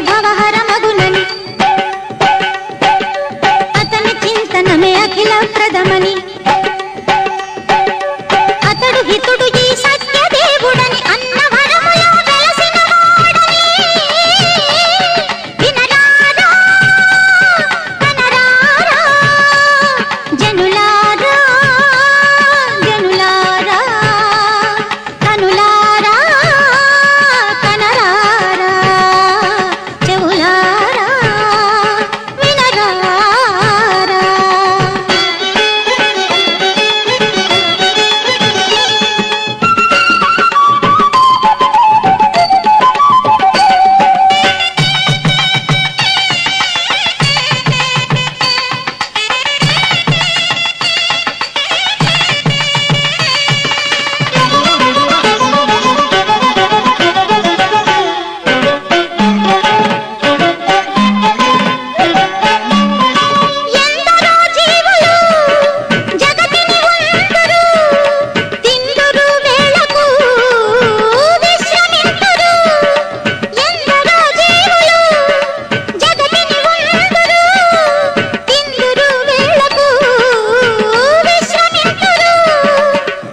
భవహరమగునని అతని చింతనమే అఖిల ప్రదమని అతడు హితుడు ఈ సత్యదేవుడని అన్న వరములో వెలసిన వాడని వినరారా కనరారా జనులారా జనులారా కనులారా కనరారా చెవులారా వినరారా ఎందరో జీవులు జగతిని ఉందురు తిందురు వేళకు విశ్రమింతురు ఎందరో జీవులు జగతిని ఉందురు తిందురు వేళకు విశ్రమింతురు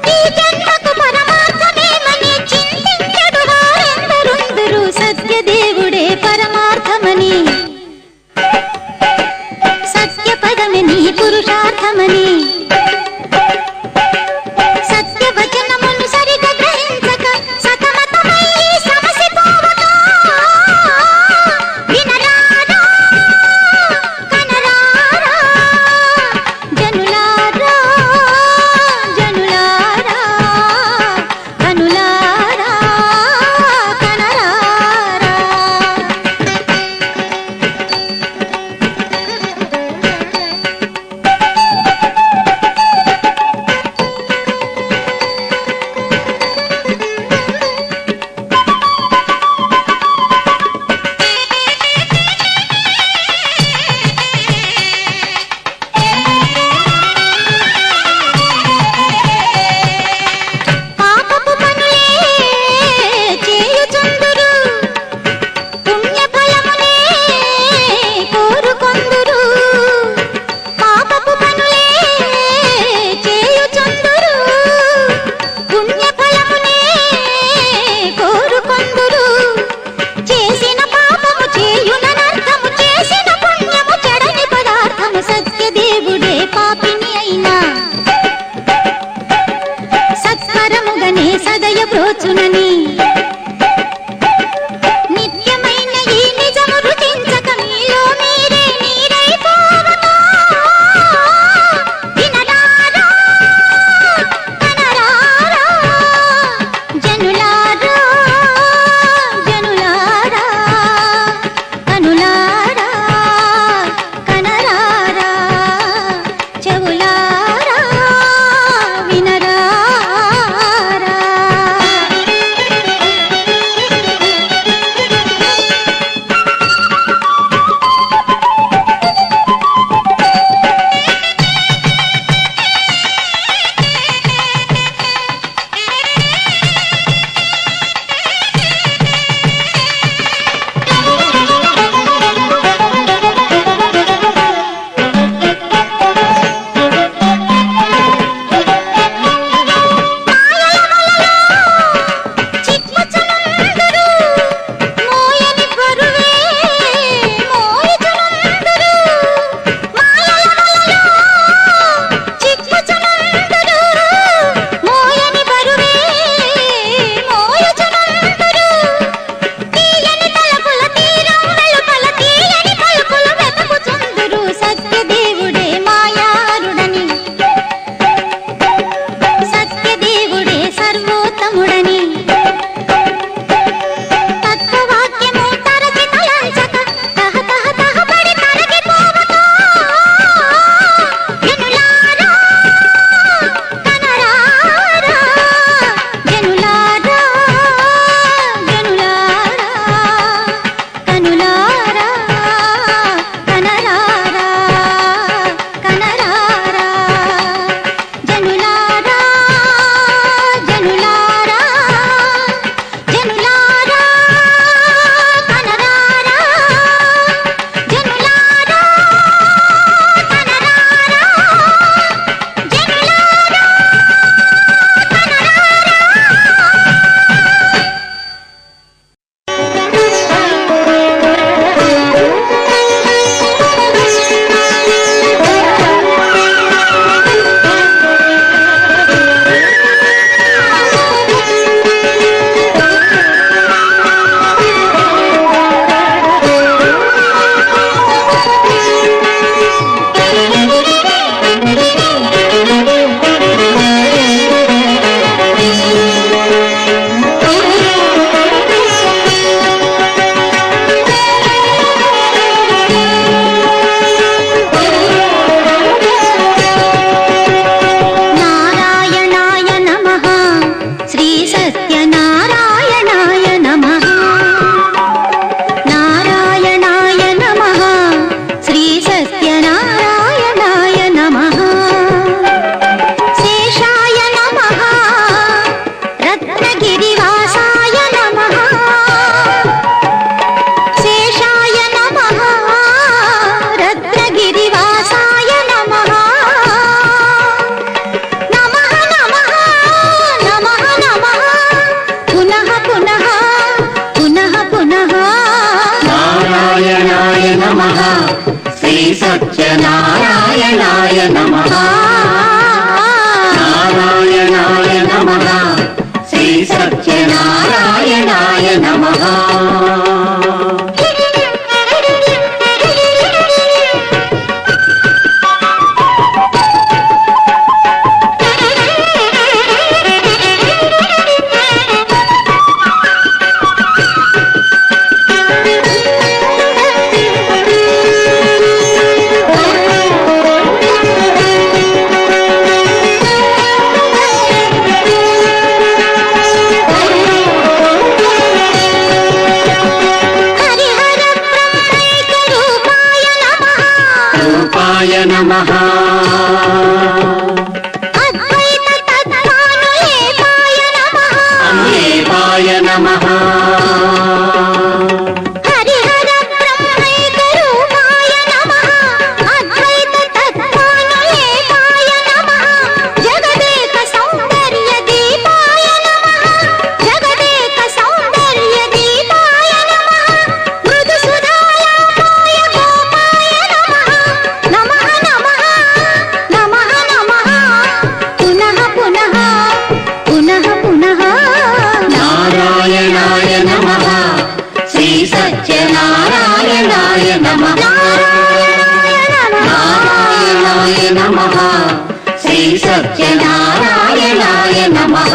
ఈ జన్మకు పరమార్థమేమని చింతించడు వారెందరుందురు సత్యదేవుడే పరమార్థమని సత్యపదమే నీ పురుషార్థమని సత్యవచనమును సరిగా గ్రహించక సతమతమై సమసిపోవక వినరారా కనరారా జనులారా జనులారా కనులారా కనరారా సత్యనారాయణాయ నమః నారాయణాయ నమః శ్రీ సత్యనారాయణాయ నమః నమః అద్వైత తత్వానులేపాయ నమః అన్యేపాయ నమః హరిహర బ్రహ్మైక రూపాయ నమః అద్వైత తత్వానులేపాయ నమః జగదేక సౌందర్య దీపాయ నమః జగదేక సౌందర్య దీపాయ నమః మృదు సుధాయాయ గోపాయ నమః నమః నమః నమః పునః పునః పునః పునః నారాయణాయ నమః శ్రీ సత్యనారాయణాయ నమః నారాయణాయ నమః శ్రీ సత్యనారాయణాయ నమః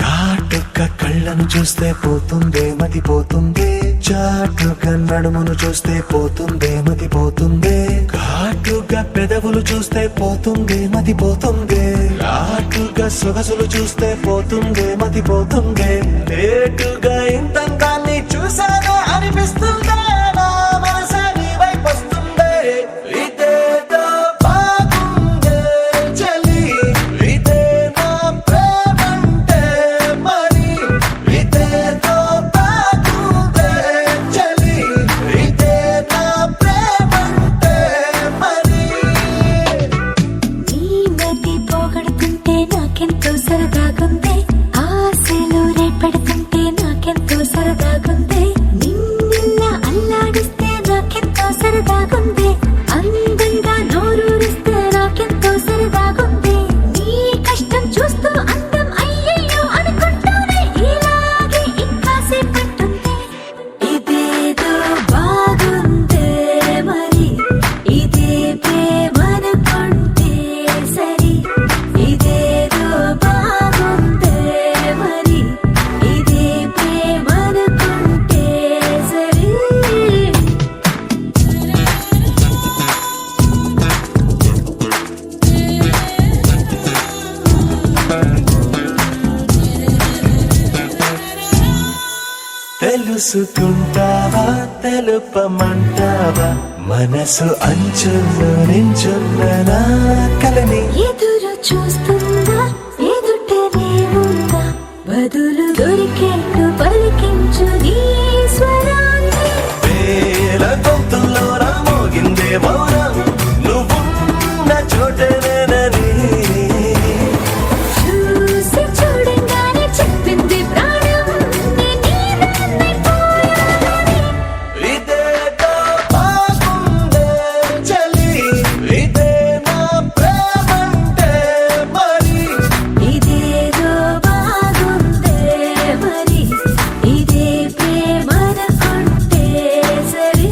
కాటుక కళ్ళను చూస్తే పోతుందే మతి పోతుందే చాటుగా నడుమును చూస్తే పోతుందే మతి పోతుందే ఘాటుగా పెదవులు చూస్తే పోతుందే మతి పోతుందే లాటుగా సొగసులు చూస్తే పోతుందే మతి పోతుందే లేటుగా ఇంతంతాన్ని చూసానే అనిపిస్తుందే నా మనసే నీ వైపు వస్తుందే ఇదేదో బాగుందే చలి ఇదే నా ప్రేమంటే మరి ఇదేదో బాగుందే చలి ఇదే నా ప్రేమంటే మరి నీ మతి పోగొడుతుంటే నాకెంతో సరదాగుంది ఆశలు రేపెడుతుంటే నాకెంతో సరదాగుంది నిన్నెల్లా అల్లాడిస్తే నాకెంతో సరదాగుంది అందంగా నోరూరిస్తే నాకెంతో సరదాగుంది నీ కష్టం చూస్తూ అందం అయ్యయ్యో అనుకుంటూనే ఇలాగే ఇంకాసేపట్టుంది ఇదేదో బాగుందే మరి ఇదే ప్రేమనుకుంటే సరి ఇదేదో బాగుందే మరి ఇదే ప్రేమనుకుంటే సరి తెలుసుకుంటావా తెలుపమంటావా మనసు అంచుల్లో నించున్న నా కలని ఎదురు చూస్తుందా ఎదుటనే ఉందా బదులు దొరికేట్టు పలికించు నీ స్వరాన్ని వేల గొంతుల్లో మోగిందే మౌనం నువ్వున్న చోటనేనని చూసి చూడంగానే చెప్పింది ప్రాణం నీదాన్నైపోయానని ఇదేదో బాగుందే చలి ఇదే నా ప్రేమంటే మరి ఇదేదో బాగుందే మరి ఇదే ప్రేమనుకుంటే సరి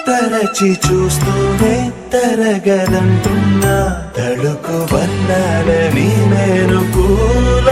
తరచి చూస్తూనే తరగదంటున్నా తడుకు వన్నాలని నేను పూల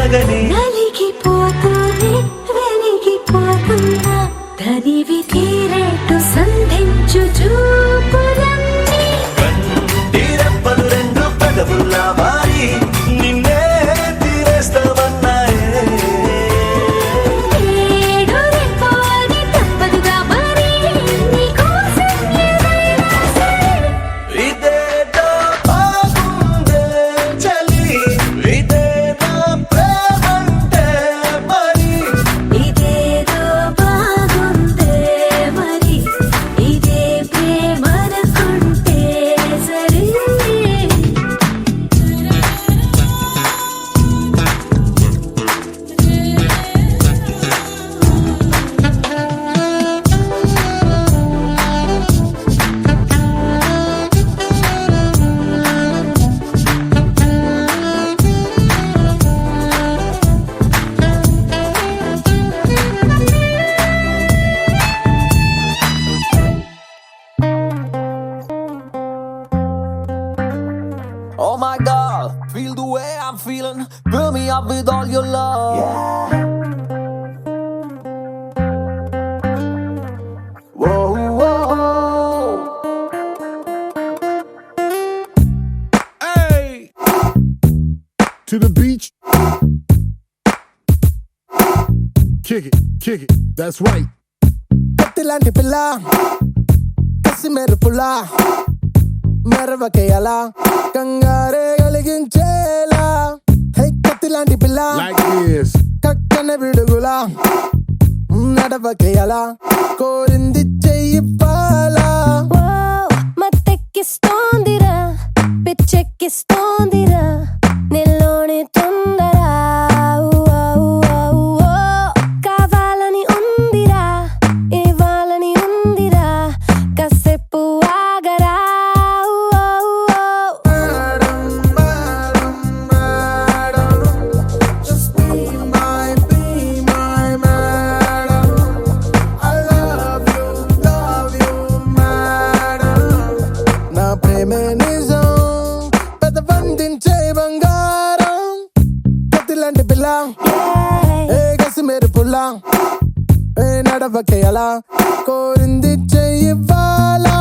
feel the way I'm feeling. Fill me up with all your love. Whoa, whoa. Hey! To the beach. Kick it, that's right. కత్తిలాంటి పిల్ల కసి మెరుపులా మెరవకేయలా కంగారే కలిగించేలా హై కత్తిలాంటి పిల్ల Like this. కక్కన విడుగులా నడవకేయలా కోరింది చెయ్యివ్వాలా ఓ మత్తెక్కిస్తోందిరా పిచ్చెక్కిస్తోందిరా నిల్లోని తొందర ఊవా, ఊవా, ఊవో. కావాలని ఉందిరా ఇవ్వాలని ఉందిరా కాసేపు ఆగరా ఊవా, ఊవో. Just be my madam. I love you, madam. నా ప్రేమే నిజం పెద్ద బంధించే బంగారం కత్తిలాంటి పిల్ల ఏ కసి మెరుపులా ఏ నడవకేయలా కోరింది చెయ్యివ్వాలా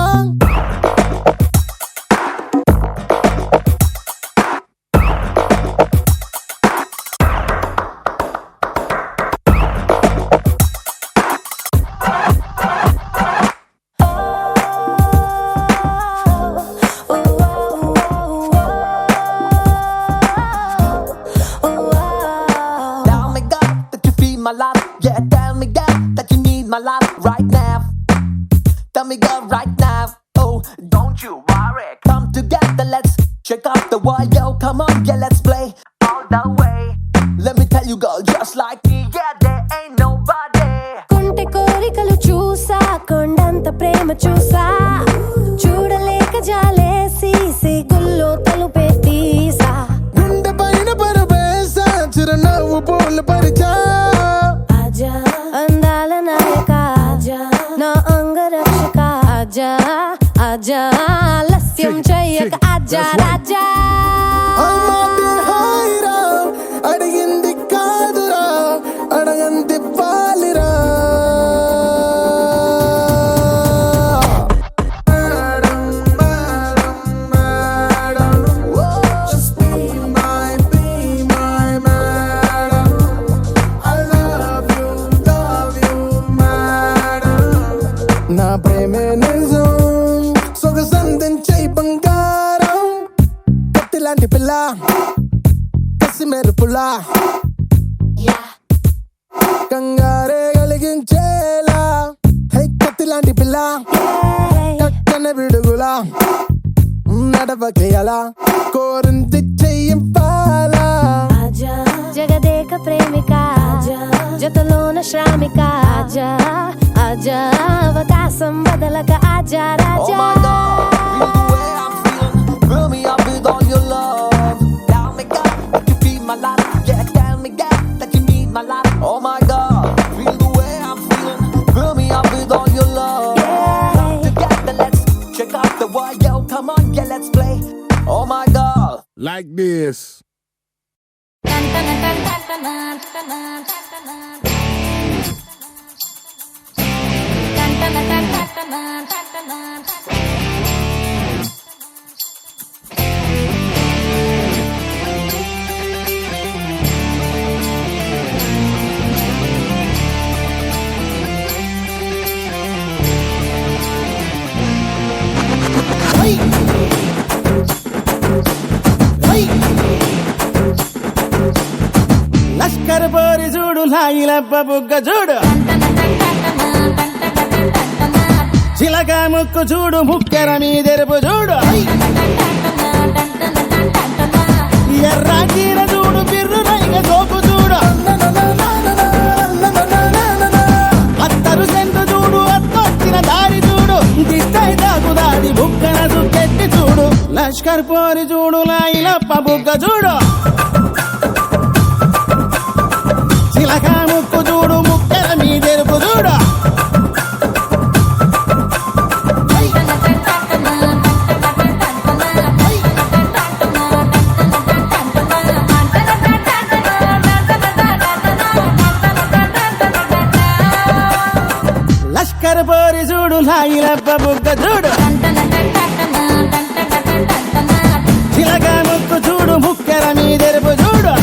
Tell me, God, that you feel my love. Yeah, tell me, God, that you need my love right now. Tell me, God, right now. Oh, don't you worry. Come together, let's check out the world. Yo, come on, yeah, let's play all the way. Let me tell you, girl, just like me, yeah, there ain't nobody. కుంటె కోరికలు చూసా కొండంత ప్రేమ చూసా చూడలేక జాలేసి సిగుల్లో తలుపే తీసా గుండె పైన పరవేశ చిరునవ్వు పూలు పరిచా ఆజా అందాల నాయక ఆజా నా అంగరక్షక ఆజా ఆజా ఆలస్యం చెయ్యక ఆజా రాజా అమ్మాటి హాయిరా అడిగింది కాదురా అడగంది పాలిరా Just be my madam. I love you, madam. నా ప్రేమే నిజం సొగసందించే బంగారం కత్తిలాంటి పిల్ల కసి మెరుపులా కంగారే కలిగించేలా హై కత్తిలాంటి పిల్ల కక్కన విడుగులా నడవకేయలా కోరింది చెయ్యివ్వాలా ఆజా జగదేక ప్రేమిక ఆజా జతలోన శ్రామిక ఆజా ఆజా అవకాశం బదలక ఆజా Oh Raja my God, feel the way I'm feeling. Fill me up with all your love. Tell me, God, that you feel my love. Yeah, tell me, God, that you need my love. Oh my God, feel the way I'm feeling. Fill me up with all your love. Come together, let's check out the world. Yo, come on, yeah, let's play. Oh my God. Like this. Lashkar పోరి చూడు లాగిలప్ప బుగ్గ చూడు చిలక ముక్కు చూడు ముక్కెర మీదెరుపు చూడు ఎర్ర చీర చూడు బిర్రు రైగ సోపు చూడు అత్తరు సెంటు చూడు అత్తొచ్చిన దారి చూడు దిష్టై దాకు దాడి బుక్కన సుక్కెట్టి చూడు లష్కర్ పోరి చూడు లాగిలప్ప బుగ్గ చూడు చిలక ముక్కు చూడు ముక్కెర మీదెరుపు చూడు పోరి చూడు లాగిలప్ప బుగ్గ చూడు చిలక ముక్కు చూడు ముక్కెర మీదెరుపు చూడు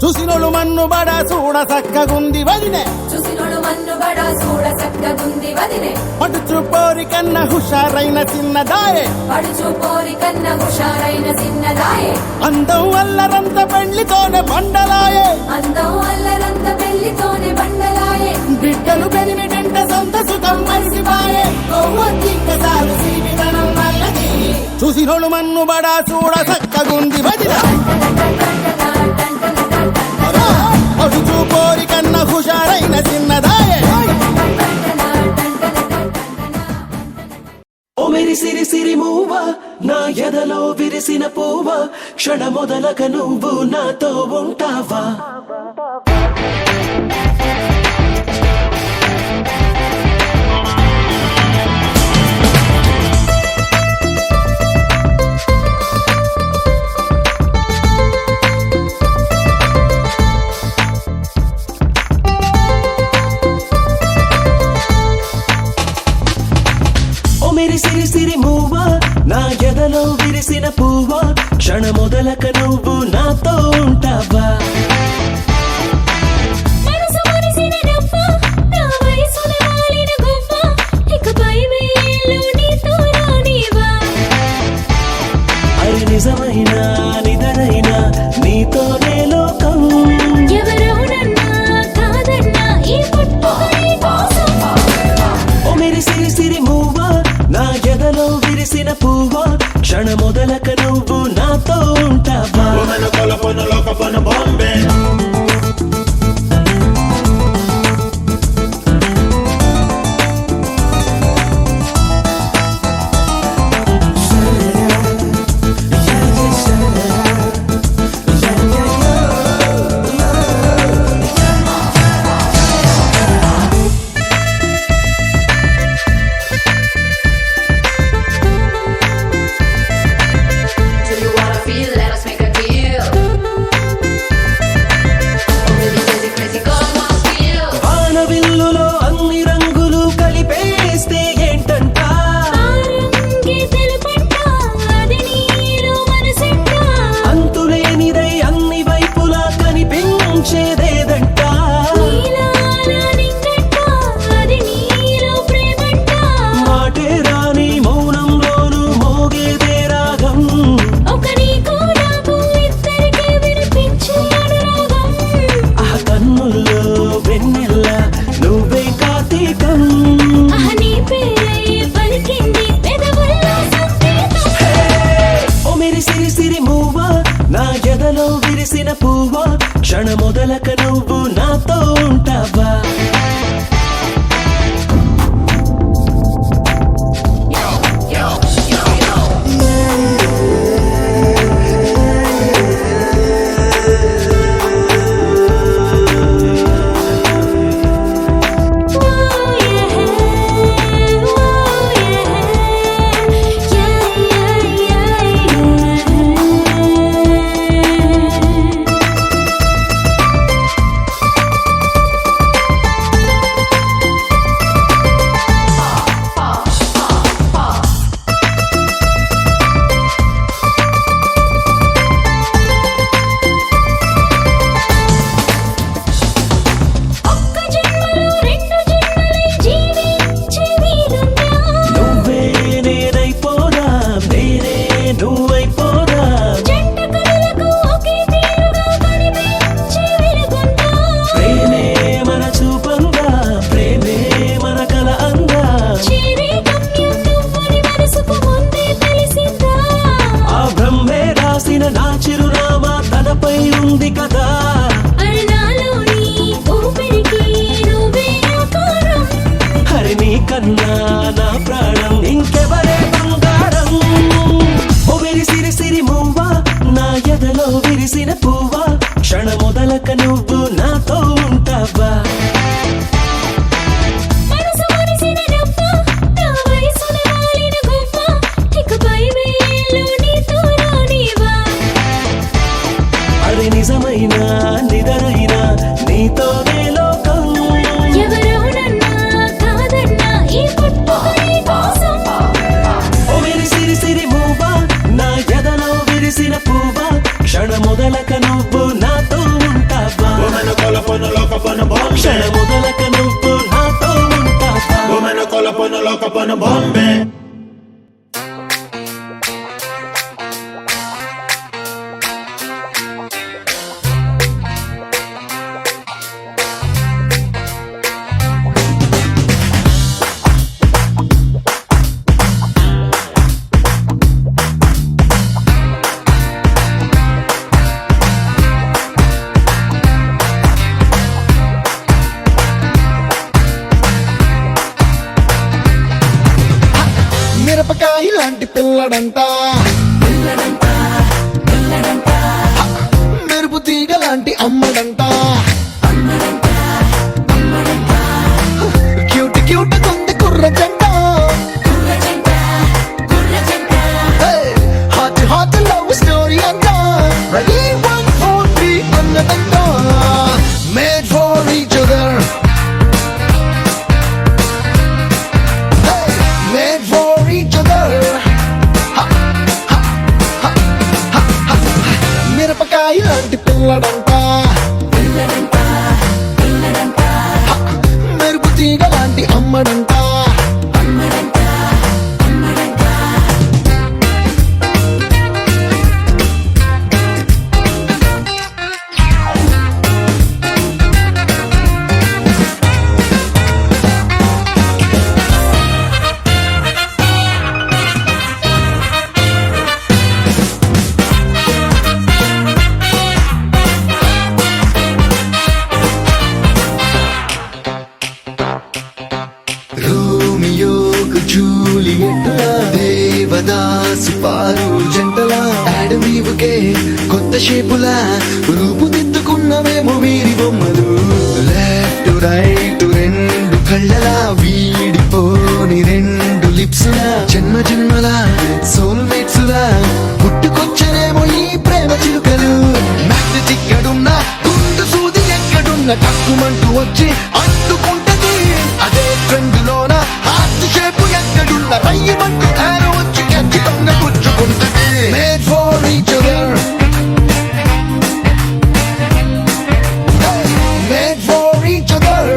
చూసినోళ్ళు మన్ను బడా చూడ సక్కగుంది వదినే పడుచు పోరి కన్నా హుషారైన చిన్నదాయే అందం వల్లరంత పెళ్లితోనే బండలాయే బిడ్డలు పెరిగినంట సొంత సుఖం మరిసిపాయే చూసినోళ్ళు మన్ను బడా చూడ సక్కగుంది వదినే పడుచు పోరి కన్నా హుషారైన చిన్నదాయే ఓ మేరి సిరి సిరి మూవ నా ఎదలో విరిసిన పువ్వ క్షణ మొదలక నువ్వు నాతో ఉంటావా సిరి సిరి మూవ నా ఎదలో విరిసిన పువ్వ క్షణ మొదలక నువ్వు నాతో ఉంటావా అరే నిజమైన నిదరైనా నీతోనే లోకం ఓ మేరి సిరి సిరి మూవ నా ఎదలో విరిసిన పువ్వ క్షణ మొదలక నువ్వు నాతో ఉంటావా విరిసిన పువ్వ క్షణ మొదలక నువ్వు నాతో ఉంటావా క్షణ మొదలక నువ్వు నాతో ఉంటావా Woman కొలపను లోకపను బాంబే మిరపకాయ లాంటి పిల్లడంట మెరుపు తీగ లాంటి అమ్మడంట క్యూట్ క్యూట్ కొంది కుర్ర జంట హాట్ హాట్ లవ్ స్టోరీ అంట రెడీ 1 4 3 అన్నదంట made for each other made for each other. Ha, ha, ha, ha, ha. మిరపకాయ లాంటి పిల్లడంట హ, మెరుపు తీగ లాంటి అమ్మడంట రోమియోకు జూలియట్ దేవదాసు పారు జంటల అడవివుకే కొత్త షేపులా రూపుదిద్దుకున్నవేమో వీరి బొమ్మలు లెఫ్ట్ రైట్ రెండు కళ్ళలా వీడిపోని రెండు లిప్స్ జన్మ జన్మల సోల్మేట్స్ లా పుట్టుకొచ్చనేమో ఈ ప్రేమ చిలుకలు మ్యాగ్నెటిక్ ఎక్కడున్నా గుండు సూది ఎక్కడున్నా తక్కుమంటూ వచ్చి అందుకుంటది అదే ట్రెండ్ లోన హార్ట్ షేప్ ఎక్కడున్న రయ్యమంటూ ఆరో వచ్చి ఖచ్చితంగా పుచ్చుకుంటది made for each other made for each other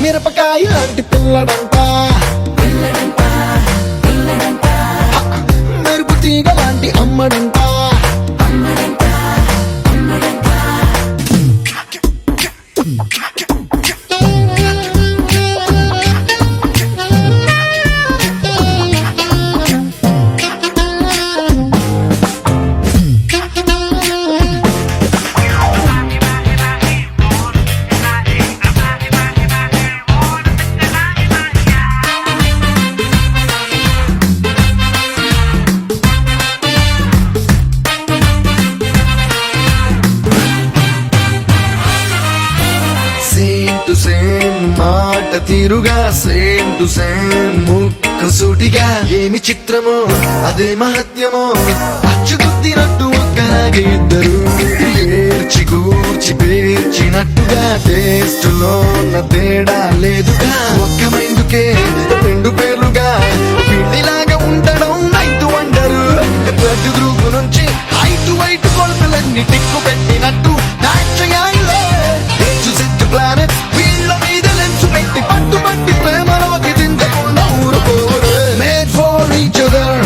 మిరపకాయ లాంటి పిల్లడంట హ, మెరుపు తీగ లాంటి అమ్మడంట సేమ్ టు సేమ్ మాట తీరుగా సేమ్ టు సేమ్ ముక్క సూటిగా ఏమి చిత్రమో అదే మహత్యమో అచ్చుగుద్దినట్టు ఒక్కలాగే ఇద్దరు ఏర్చి కూర్చి పేర్చినట్టుగా టేస్ట్ లో తేడా లేదుగా ఒక్క మైందుకే రెండు పేర్లుగా పిండిలాగా ఉండడం నైట్ వండరు బ్లడ్ గ్రూప్ నుంచి హైట్ వైట్ కొలతలన్నీ టిక్కు పెట్టినట్టు నాట్యాలే సెట్ ప్లానెట్ వీళ్ళ మీద లెన్స్ పెట్టి పట్టుబట్టి ప్రేమలోకి దించకుండా ఊరుకోరు మేడ్ ఫర్ ఈచ్ అదర్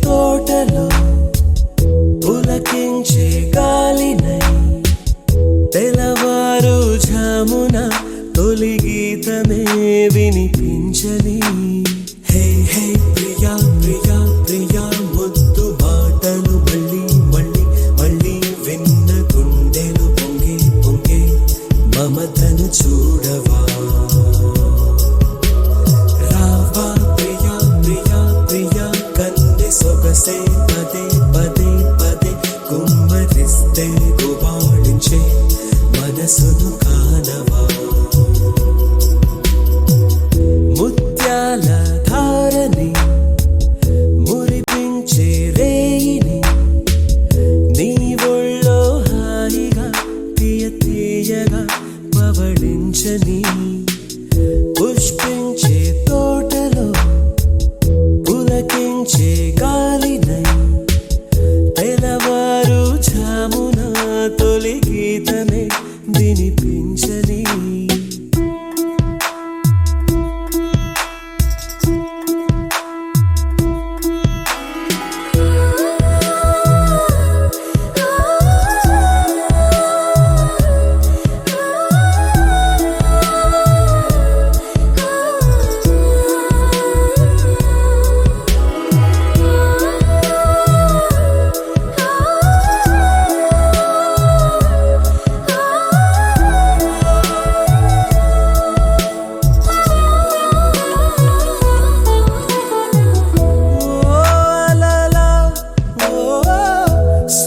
తోటలో పులకించే గాలినై తెలవారు ఝామున తొలి గీతమే వినిపించని హే హే ప్రియా ప్రియా ప్రియా ముద్దు మాటలు మళ్ళీ మళ్ళీ మళ్ళీ విన్న గుండెలు పొంగే పొంగే మమతను చూడవా రావా ప్రియా ప్రియా ప్రియా కన్నె సొగసే పదే పదే పదే కుమ్మరిస్తే గుబాళించే మనసును కానవా ముత్యాల ధారని మురిపించే రేయిని నీ ఒళ్ళో హాయిగా తీయ తీయగా పవళించని పుష్పించే తోటలో పులకించే గాలినై తెలవారు ఝామున తొలి గీతమే వినిపించని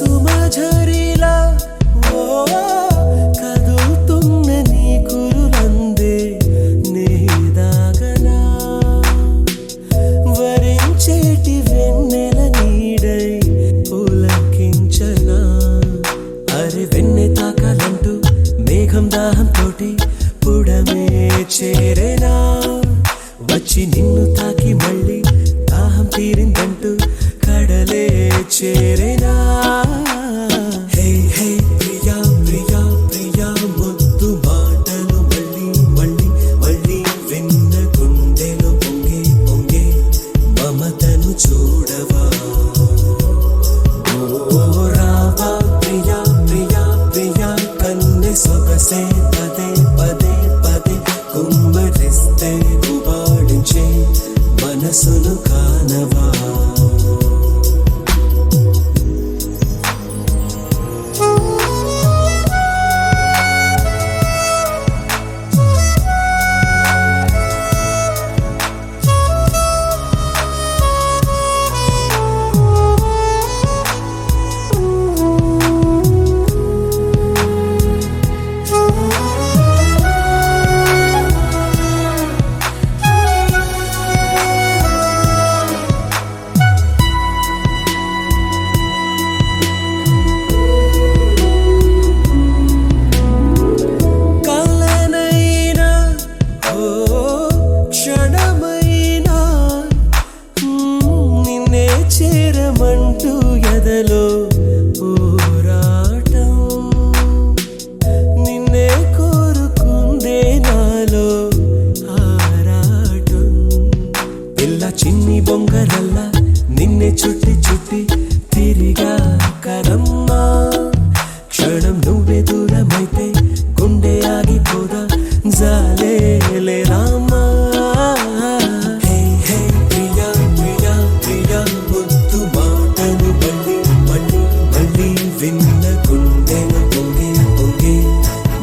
సుమఝరిలా కదులుతున్న నీ కురులందే నేదాగనా వరించేటి వెన్నెల నీడై పులకించనా అరే వెన్నె తాకాలంటూ మేఘం దాహం తోటి పుడమే చేరేనా వచ్చి నిన్ను తాకి మళ్ళీ దాహం తీరిందంటూ కడలే చేరేనా హే హే ప్రియా ప్రియా ప్రియా ముద్దు మాటలు మళ్ళీ మళ్ళీ మళ్ళీ విన్న గుండెలు పొంగే పొంగే మమతను చూడవా ఓ రావా ప్రియా ప్రియా ప్రియా కన్నె సొగసే పదే పదే పదే కుమ్మరిస్తే గుబాళించే మనసును కానవా కలనైనా ఓ క్షణమైనా నిన్నే చేరమంటూ ఎదలో పోరాటం నిన్నే కోరుకుందే నాలో ఆరాటం పిల్ల చిన్ని బొంగరల్లా నిన్నే చుట్టి చుట్టి తిరిగా కరమ్మా క్షణం నువ్వే దూరమైతే గుండె ఆగిపోదా జాలే రామా హే హే ప్రియా ప్రియా ప్రియా ముద్దు మాటలు మళ్ళీ మళ్ళీ మళ్ళీ విన్న గుండెలు పొంగే పొంగే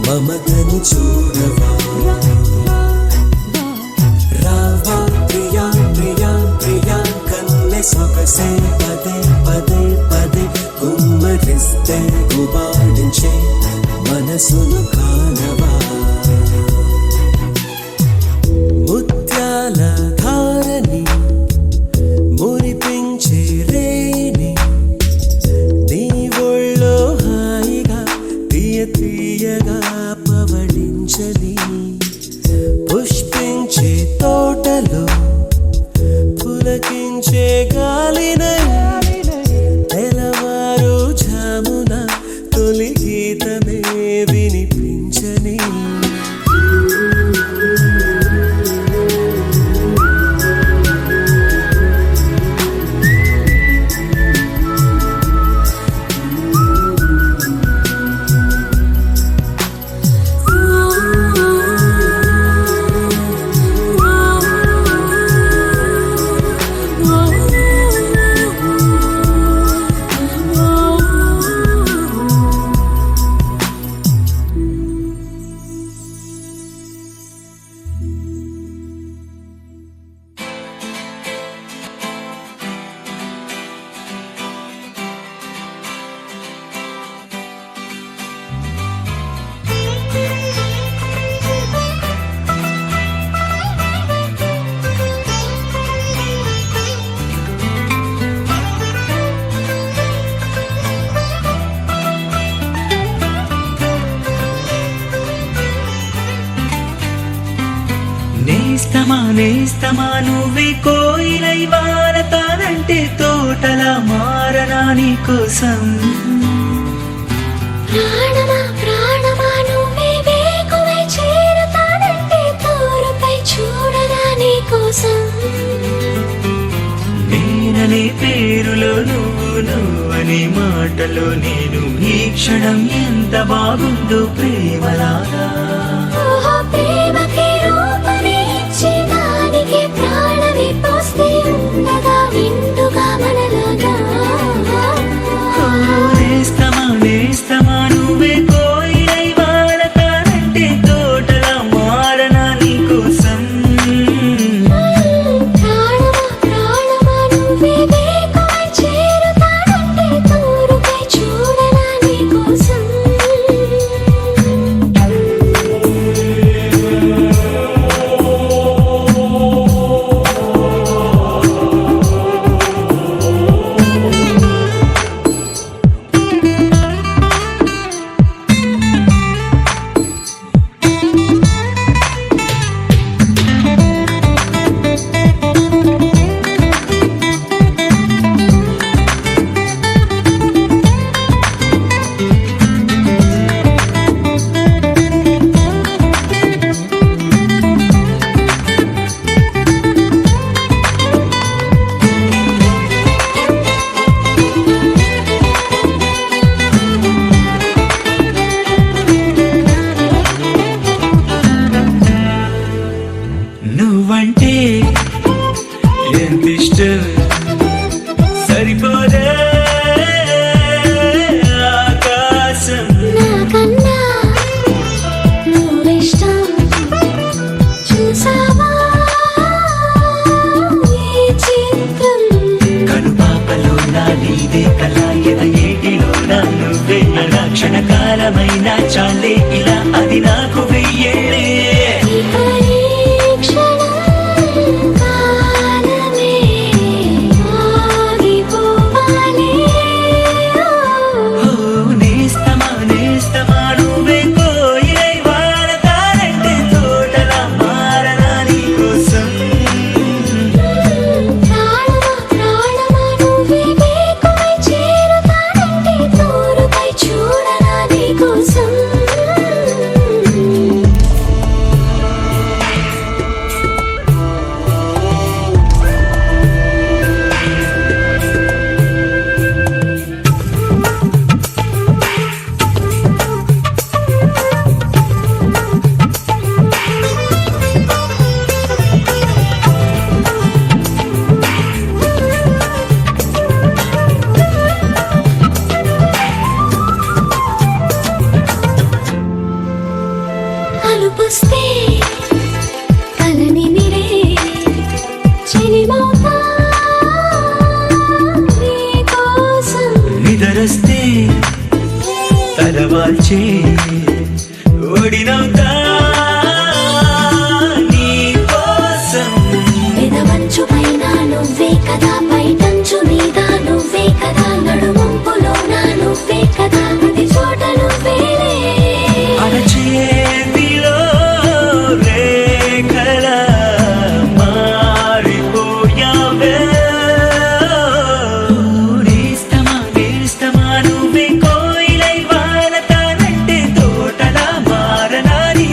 మమతను చూడవా రావా ప్రియా ప్రియా ప్రియా కన్నె సొగసే పదే పదే పదే కుమ్మరిస్తే గుబాళించే మనసును కానవా ముత్యాల ధారని మురిపించే రేయిని నీ ఒళ్ళో హాయిగా తీయ తీయగా పవళించని పుష్పించే తోటలో పులకించే గాలినై తెలవారు ఝామున తొలి గీతమే వినిపించని నేస్తమా నువ్వే కోయిలై వారతానంటే తోటలా మారనా నీ కోసం ప్రాణమా ప్రాణమా నువ్వే వేకువై చేరతానంటే తోరుపై చూడనా నీ కోసం నేననే పేరులో నువ్వనే మాటలో నేను ఈ క్షణం ఎంత బాగుందో ప్రేమలాగా ఓహో ప్రేమకి రూపమే ఇచ్చి దానికి ప్రాణమి పోస్తే ఉండగా నిండుగా మనలాగా నేస్తమా నువ్వే కోయిలై వాడతానంటే తోటలా మారనా నీ కోసం ప్రాణమా ప్రాణమా నువ్వే వేకువై చేరతానంటే తోరుపై చూడనా నీ కోసం నువ్వంటే ఎంతిష్టం సరిపోదే ఆకాశం నాకన్నా నువ్విష్టం చూసావా ఈ చిత్రం కనుపాపలో నా నీదే కళ ఏటిలో నా నువ్వే నా క్షణకాలమైన చాలే ఇలా అది నాకు వెయ్యేళ్ళే ఈ పరీక్షణం కాలమే ఆగిపోవాలి నేస్తమా నువ్వే కోయిలై వాడతానంటే తోటలా మారనా నీ కోసం ప్రాణమా ప్రాణమా నువ్వే వేకువై చేరతానంటే తోరుపై చూడనా నీ కోసం అలుపుస్తే కలని నిరే చెలిమౌతా నీ కోసం నిదరస్తే తలవాల్చే ఓడినవుతా నీ కోసం పెదవంచు పైన నువ్వే కదా పైటంచు మీద నువ్వే కదా నడుమంపులో నా నువ్వే కదా ప్రతి చోట నువ్వేలే అరచేతిలో రేఖల మారిపోయావే నేస్తమా నువ్వే కోయిలై వాడతానంటే తోటలా మారనా నీ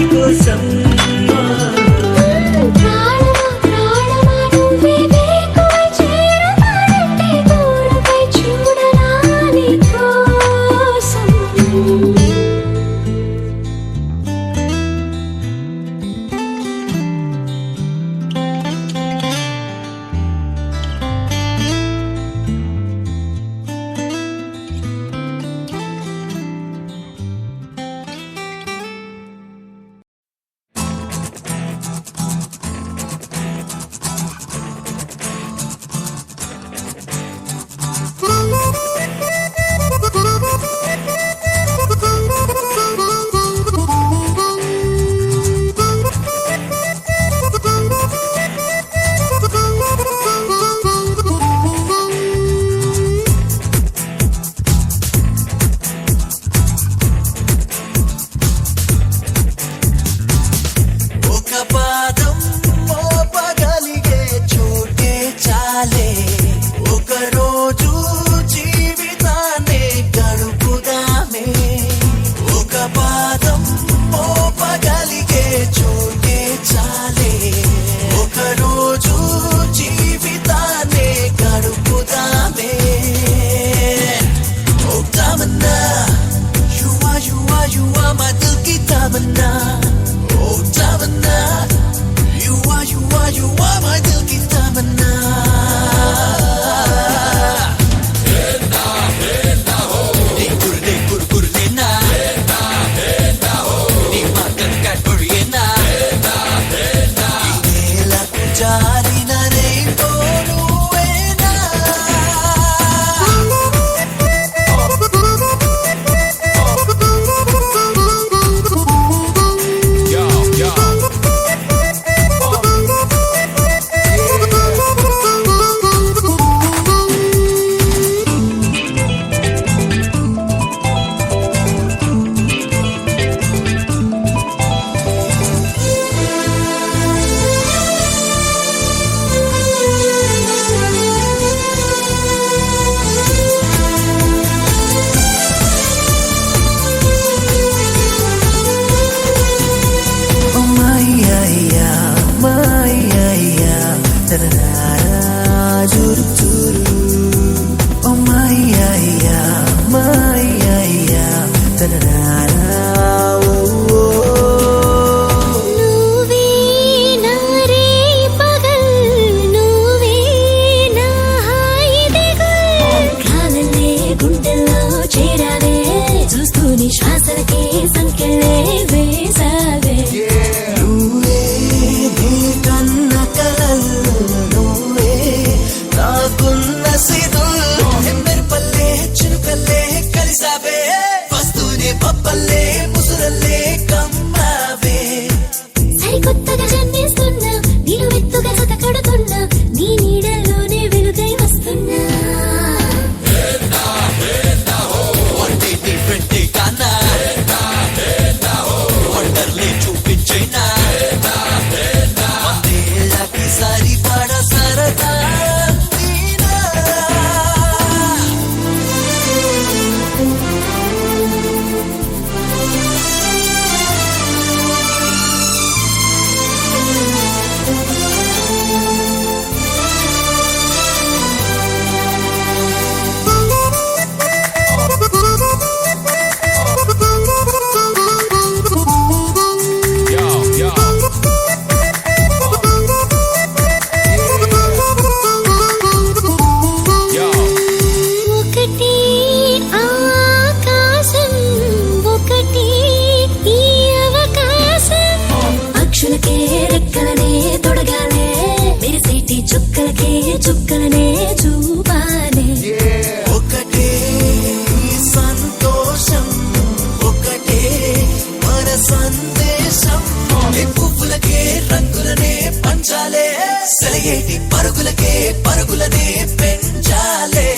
పరుగులనే పెంచాలే.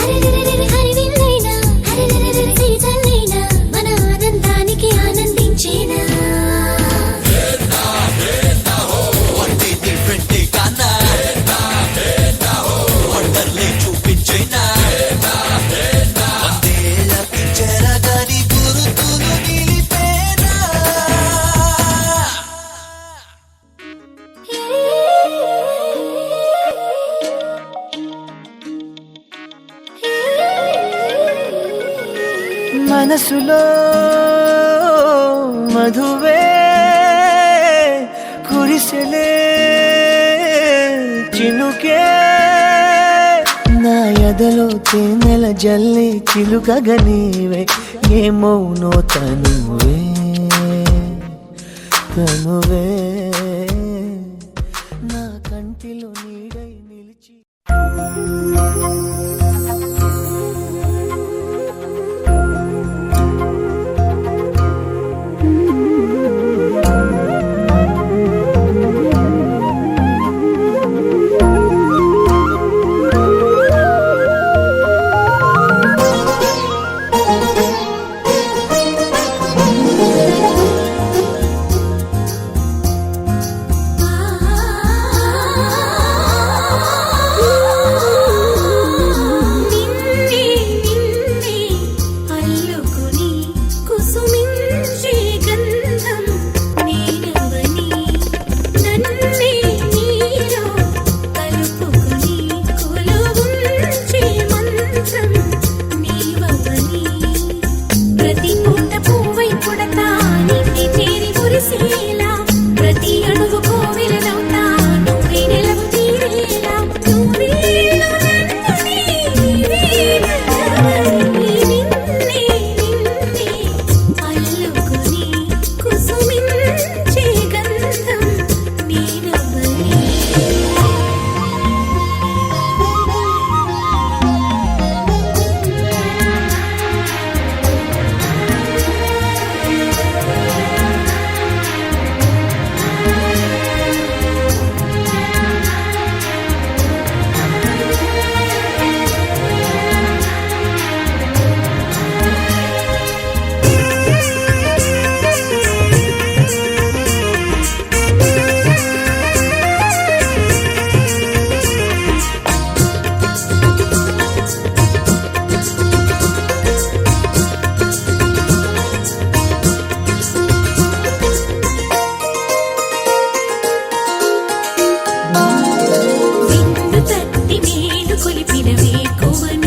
అరెరెరెరెరె హరివిల్లైనా, అరెరెరెరెరె సిరిజల్లైనా, మన ఆనందానికి ఆనందించేనా. వడ్డీ different కానా, వండర్లే చూపించేనా. వందేళ్ల పిక్చరగాని గురుతులు నిలిపేనా. మనసులో మధువే కురిసెలే చినుకే నా ఎదలో తేనెల జల్లి చిలుకగా నీవే ఏమౌనో తనువే తనువే నా కంటిలో నీడై నిలిచి నిన్నే నిన్నే అల్లుకుని కుసుమించే గంధం నీనవని, నన్నే నీలో కలుపుకుని కొలువుంచే మంత్రం నీవవని. ప్రతి పూట పువ్వై పుడతా నిన్నే చేరి మురిసేలా, ప్రతి అడుగు కోవెలనవుతా నువ్వే నెలవు తీరేలా. నువ్వేలు నన్నునే నీవేనని, నిన్నే నిన్నే అల్లుకుని కుసుమించే గంధం నీనవని. విందు తట్టి మేలు కొలిపిన వేకువను